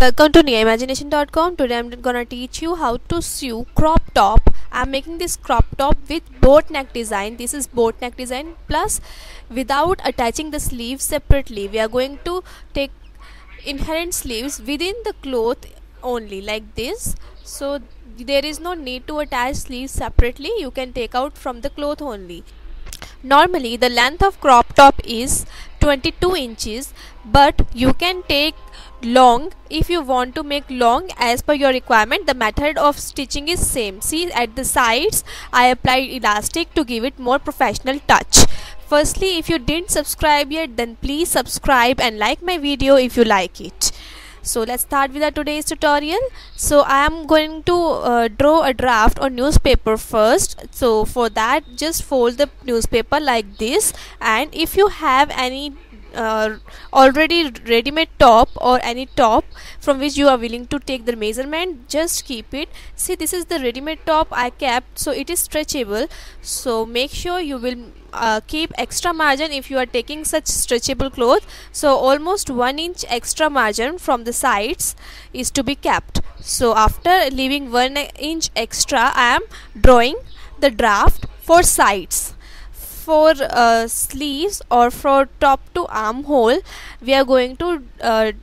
Welcome to neaimagination.com. Today I'm gonna teach you how to sew crop top. I'm making this crop top with boat neck design. This is boat neck design plus without attaching the sleeves separately. We are going to take inherent sleeves within the cloth only like this. So there is no need to attach sleeves separately. You can take out from the cloth only. Normally the length of crop top is 22 inches, but you can take long if you want to make long as per your requirement. The method of stitching is same. See, at the sides I applied elastic to give it more professional touch. Firstly, if you didn't subscribe yet, then please subscribe and like my video if you like it. So let's start with our today's tutorial. So I am going to draw a draft on newspaper first. So for that, just fold the newspaper like this, and if you have any already ready-made top or any top from which you are willing to take the measurement, just keep it. See, this is the ready-made top I kept, so it is stretchable, so make sure you will keep extra margin if you are taking such stretchable cloth. So almost 1 inch extra margin from the sides is to be kept. So after leaving 1 inch extra, I am drawing the draft for sides. For sleeves or for top to armhole, we are going to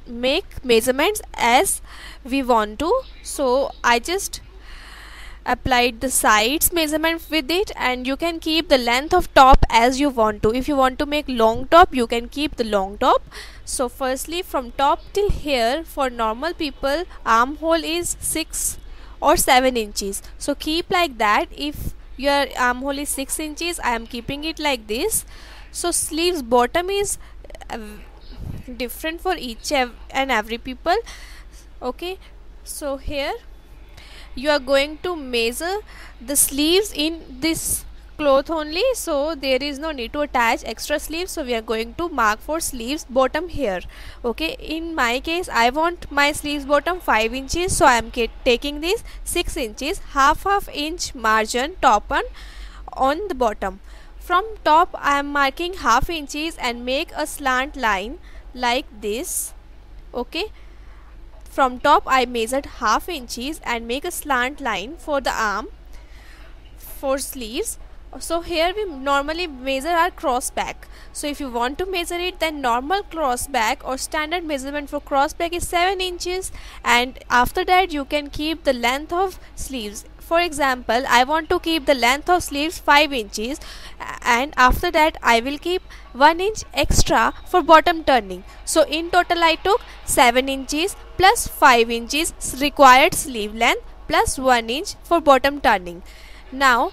make measurements as we want to. So I just applied the sides measurement with it, and you can keep the length of top as you want to. If you want to make long top, you can keep the long top. So firstly, from top till here, for normal people, armhole is 6 or 7 inches. So keep like that. If your armhole is 6 inches, I am keeping it like this. So sleeves bottom is different for each and every people. Okay, so here you are going to measure the sleeves in this cloth only, so there is no need to attach extra sleeves. So we are going to mark for sleeves bottom here. Okay, in my case I want my sleeves bottom 5 inches, so I am taking this 6 inches, half inch margin top on the bottom. From top I am marking half inches and make a slant line like this. Okay, from top I measured half inches and make a slant line for the arm for sleeves. So here we normally measure our cross back. So if you want to measure it, then normal cross back or standard measurement for cross back is 7 inches, and after that you can keep the length of sleeves. For example, I want to keep the length of sleeves 5 inches, and after that I will keep 1 inch extra for bottom turning. So in total I took 7 inches plus 5 inches required sleeve length plus 1 inch for bottom turning. Now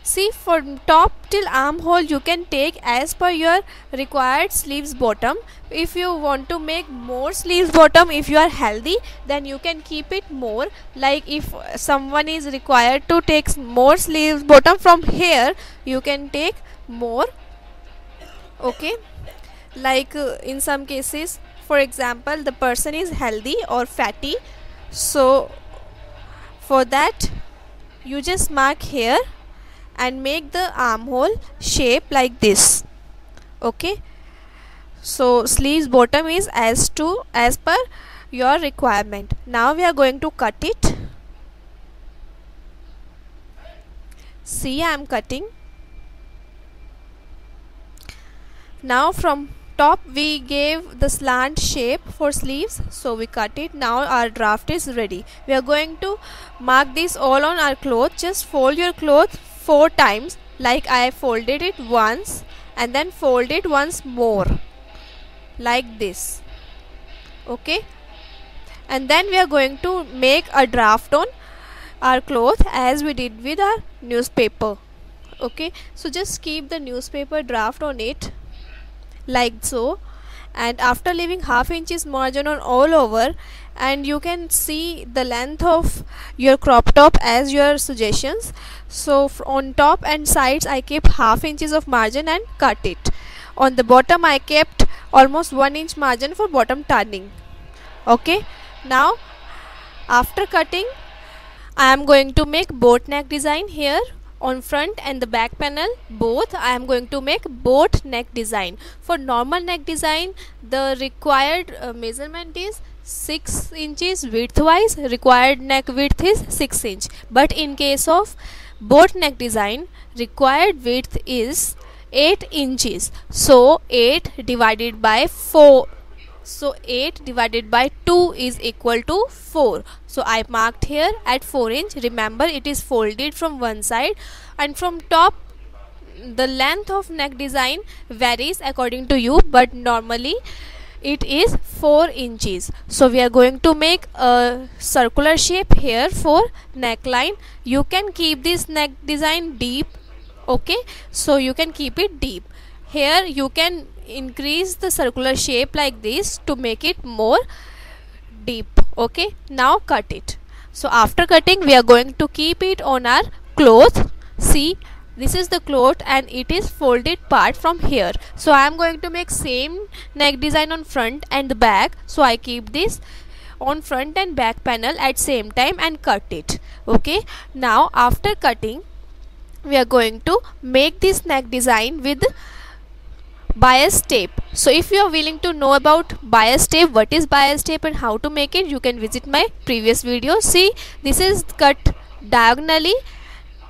see, from top till armhole you can take as per your required sleeves bottom. If you want to make more sleeves bottom, if you are healthy, then you can keep it more. Like if someone is required to take more sleeves bottom, from here you can take more. Okay, like in some cases, for example, the person is healthy or fatty, so for that you just mark here and make the armhole shape like this. Okay, so sleeves bottom is as per your requirement. Now we are going to cut it. See, I am cutting. Now from top we gave the slant shape for sleeves, so we cut it. Now our draft is ready. We are going to mark this all on our cloth. Just fold your cloth 4 times, like I folded it once and then fold it once more like this. Okay, and then we are going to make a draft on our cloth as we did with our newspaper. Okay, so just keep the newspaper draft on it like so, and after leaving half inches margin on all over, and you can see the length of your crop top as your suggestions. So on top and sides I kept half inches of margin and cut it. On the bottom I kept almost 1 inch margin for bottom turning. Okay, now after cutting I am going to make boat neck design here. On front and the back panel both I am going to make boat neck design. For normal neck design, the required measurement is 6 inches width wise, required neck width is 6 inch. But in case of boat neck design, required width is 8 inches. So 8 divided by 4. So 8 divided by 2 is equal to 4. So I marked here at 4 inch. Remember, it is folded from one side, and from top the length of neck design varies according to you, but normally it is 4 inches. So we are going to make a circular shape here for neckline. You can keep this neck design deep, okay, so you can keep it deep. Here you can increase the circular shape like this to make it more deep. Okay, now cut it. So after cutting, we are going to keep it on our cloth. See, this is the cloth and it is folded part from here. So I am going to make same neck design on front and the back. So I keep this on front and back panel at same time and cut it. Okay, now after cutting, we are going to make this neck design with bias tape. So if you are willing to know about bias tape, what is bias tape and how to make it, you can visit my previous video. See, this is cut diagonally.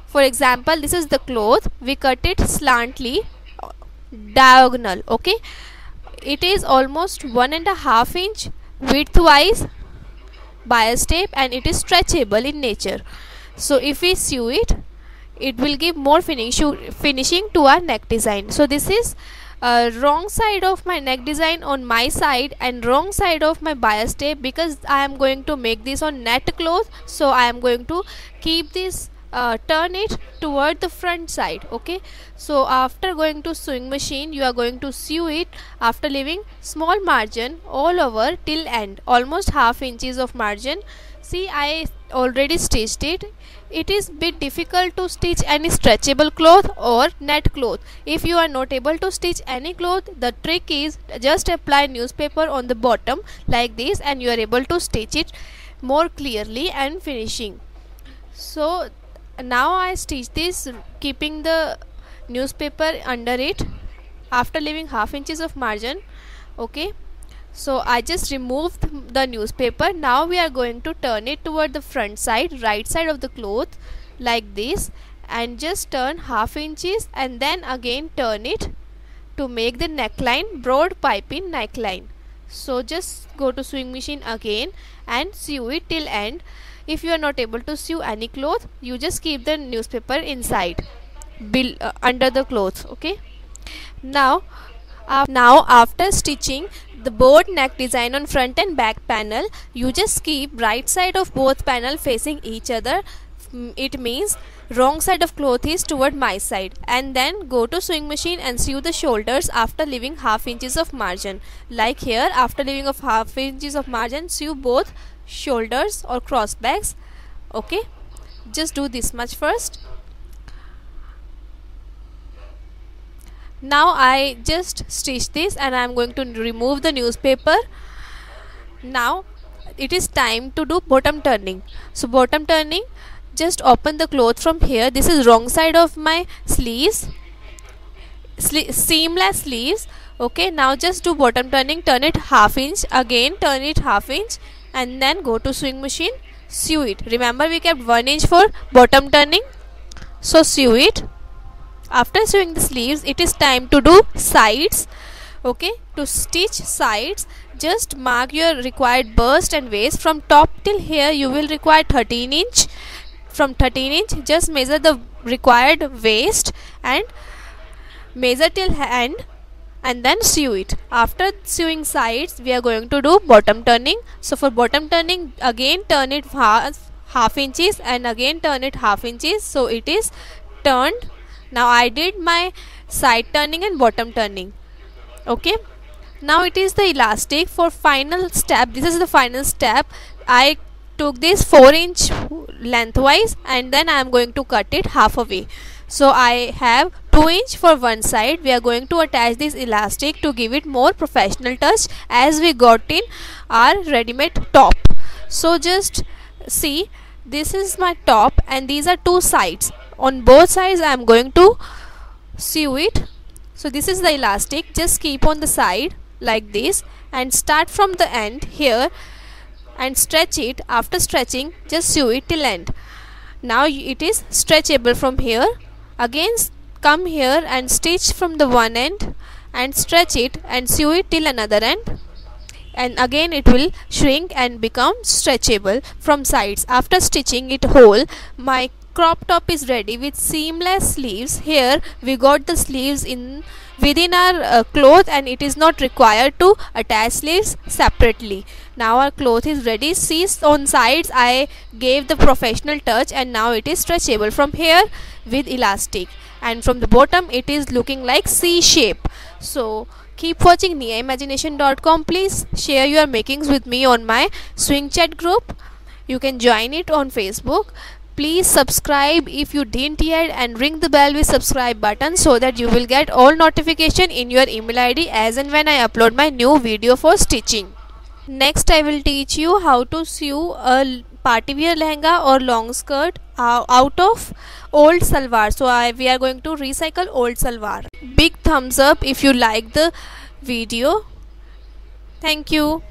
For example, this is the cloth, we cut it slantly, diagonal. Okay, it is almost 1.5 inch width wise bias tape, and it is stretchable in nature. So if we sew it, it will give more finishing to our neck design. So this is wrong side of my neck design on my side and wrong side of my bias tape, because I am going to make this on net cloth. So I am going to keep this turn it toward the front side. Okay, so after going to sewing machine, you are going to sew it after leaving small margin all over till end, almost half inches of margin. See, I already stitched it. It is bit difficult to stitch any stretchable cloth or net cloth. If you are not able to stitch any cloth, the trick is just apply newspaper on the bottom like this, and you are able to stitch it more clearly and finishing. So now I stitch this keeping the newspaper under it after leaving half inches of margin. Okay, so I just removed the newspaper. Now we are going to turn it toward the front side, right side of the cloth like this, and just turn half inches and then again turn it to make the neckline broad piping neckline. So just go to sewing machine again and sew it till end. If you are not able to sew any cloth, you just keep the newspaper inside under the cloth. Okay, now after stitching the boat neck design on front and back panel, you just keep right side of both panel facing each other. It means wrong side of cloth is toward my side, and then go to sewing machine and sew the shoulders after leaving half inches of margin. Like here, after leaving of half inches of margin, sew both shoulders or cross backs. Okay, just do this much first. Now I just stitch this and I am going to remove the newspaper. Now it is time to do bottom turning. So bottom turning, just open the cloth from here. This is wrong side of my sleeves, seamless sleeves. Okay, now just do bottom turning, turn it half inch, again turn it half inch, and then go to sewing machine, sew it. Remember, we kept 1 inch for bottom turning, so sew it. After sewing the sleeves, it is time to do sides. Okay, to stitch sides, just mark your required bust and waist. From top till here you will require 13 inch. From 13 inch, just measure the required waist and measure till hand, and then sew it. After sewing sides, we are going to do bottom turning. So for bottom turning, again turn it half inches and again turn it half inches, so it is turned. Now I did my side turning and bottom turning. Okay, now it is the elastic for final step. This is the final step. I took this 4 inch lengthwise and then I am going to cut it half away. So I have 2 inch for one side. We are going to attach this elastic to give it more professional touch, as we got in our ready-made top. So just see, this is my top and these are two sides. On both sides I am going to sew it. So this is the elastic. Just keep on the side like this and start from the end here. and stretch it. After stretching, just sew it till end. Now it is stretchable from here. Again come here and stitch from the one end and stretch it and sew it till another end, and again it will shrink and become stretchable from sides. After stitching it whole, my crop top is ready with seamless sleeves. Here we got the sleeves in within our cloth, and it is not required to attach sleeves separately. Now our cloth is ready. See, on sides I gave the professional touch, and now it is stretchable from here with elastic, and from the bottom it is looking like C shape. So keep watching niaimagination.com. Please share your makings with me on my swing chat group. You can join it on Facebook. Please subscribe if you didn't yet, and ring the bell with subscribe button so that you will get all notification in your email ID as and when I upload my new video for stitching. Next I will teach you how to sew a party wear lehenga or long skirt out of old salwar. So we are going to recycle old salwar. Big thumbs up if you like the video. Thank you.